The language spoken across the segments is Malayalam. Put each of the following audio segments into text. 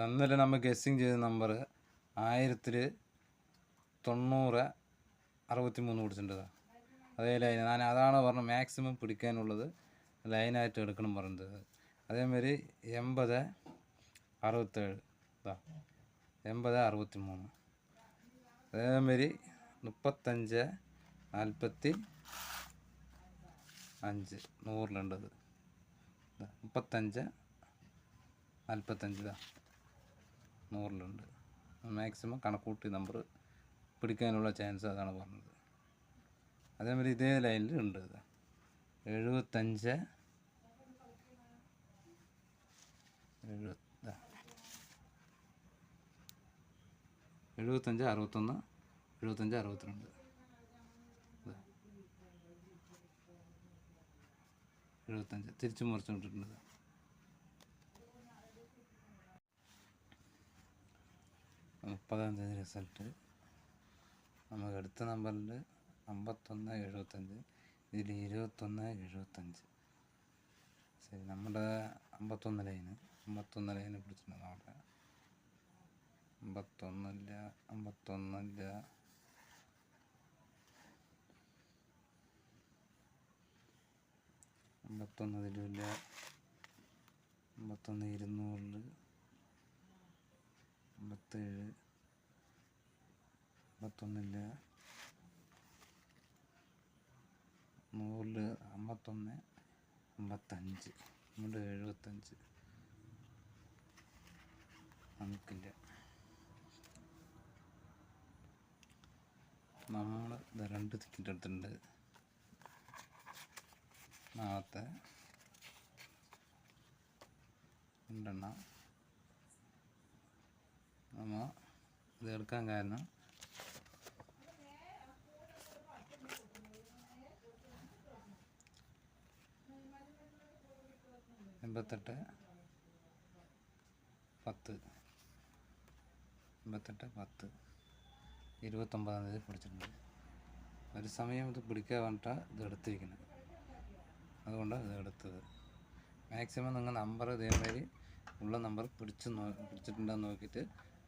ഇന്നലെ നമ്മൾ ഗസ്സിങ് ചെയ്ത നമ്പർ 1963 പിടിച്ചിട്ടുണ്ടതാണ്. അതേ ലൈൻ ഞാൻ അതാണ് പറഞ്ഞത്, മാക്സിമം പിടിക്കാനുള്ളത് ലൈനായിട്ട് എടുക്കണം പറയുന്നത്. അതേമാതിരി 80-67 80-63. അതേമാതിരി 35-45 100ലുണ്ടത്. 35-45 100ലുണ്ട്. മാക്സിമം കണക്കൂട്ടി നമ്പർ പിടിക്കാനുള്ള ചാൻസ് അതാണ് പറഞ്ഞത്. അതേമാതിരി ഇതേ ലൈനിൽ ഉണ്ട് 75 61 75 62 75 തിരിച്ചു മുറിച്ചിട്ടുണ്ട്. മുപ്പതാം തീയതി റിസൾട്ട് നമുക്ക് എടുത്ത നമ്പറിൽ 51-75, ഇതിൽ 21-75. ശരി, നമ്മുടെ 51 ലൈന് പിടിച്ചിട്ടുണ്ട്. അവിടെ 51 ഇതിലില്ല. 51 200, 57, 51 100, 51 55, 75 നമുക്കില്ല. നമ്മൾ 2 ടിക്കറ്റ് എടുത്തിട്ടുണ്ട്. നാളത്തെ 2 നമ്മൾ ഇത് എടുക്കാൻ കാരണം 88-10 29-ാം തീയതി പിടിച്ചിട്ടുണ്ട്. ഒരു സമയം ഇത് പിടിക്കാൻ വേണ്ടിയിട്ടാണ് ഇത് എടുത്തിരിക്കുന്നത്. അതുകൊണ്ടാണ് ഇത് എടുത്തത്. മാക്സിമം നിങ്ങൾ നമ്പർ ഇതേമാതിരി ഉള്ള നമ്പർ പിടിച്ചിട്ടുണ്ടെന്ന് നോക്കിയിട്ട്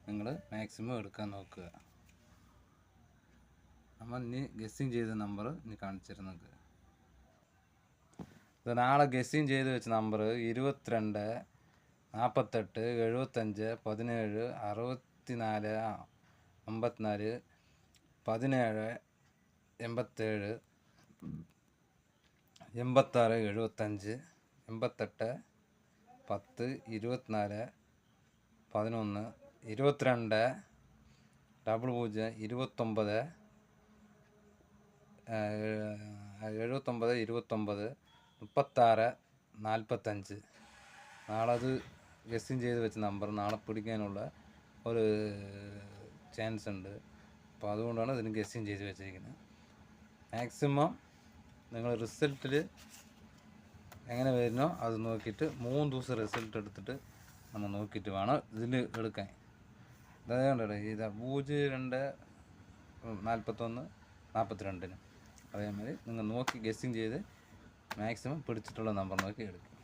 നിങ്ങൾ മാക്സിമം എടുക്കാൻ നോക്കുക. നമ്മൾ ഇനി ഗസ്സിങ് ചെയ്ത നമ്പർ ഇനി കാണിച്ചിരുന്നത് ഇത് നാളെ ഗസ്സിങ് ചെയ്ത് വെച്ച നമ്പർ 22 48 75 17 64 54 17 87 86 75 88 10 24 11 22 00 29 79 29 36 45. നാളെ അത് ഗസ്സിങ് ചെയ്ത് വെച്ച നമ്പർ നാളെ പിടിക്കാനുള്ള ഒരു ചാൻസ് ഉണ്ട്. അപ്പോൾ അതുകൊണ്ടാണ് ഇതിന് ഗസ്സിങ് ചെയ്ത് വെച്ചിരിക്കുന്നത്. മാക്സിമം നിങ്ങൾ റിസൾട്ടിൽ എങ്ങനെ വരുന്നോ അത് നോക്കിയിട്ട് 3 ദിവസം റിസൾട്ട് എടുത്തിട്ട് നമ്മൾ നോക്കിയിട്ട് വേണം ഇതിൽ എടുക്കാൻ. അതുകൊണ്ടാണ് ഇത് 02 41 42. അതേമാതിരി നിങ്ങൾ നോക്കി ഗസ്സിങ് ചെയ്ത് മാക്സിമം പിടിച്ചിട്ടുള്ള നമ്പർ നോക്കി എടുക്കുക.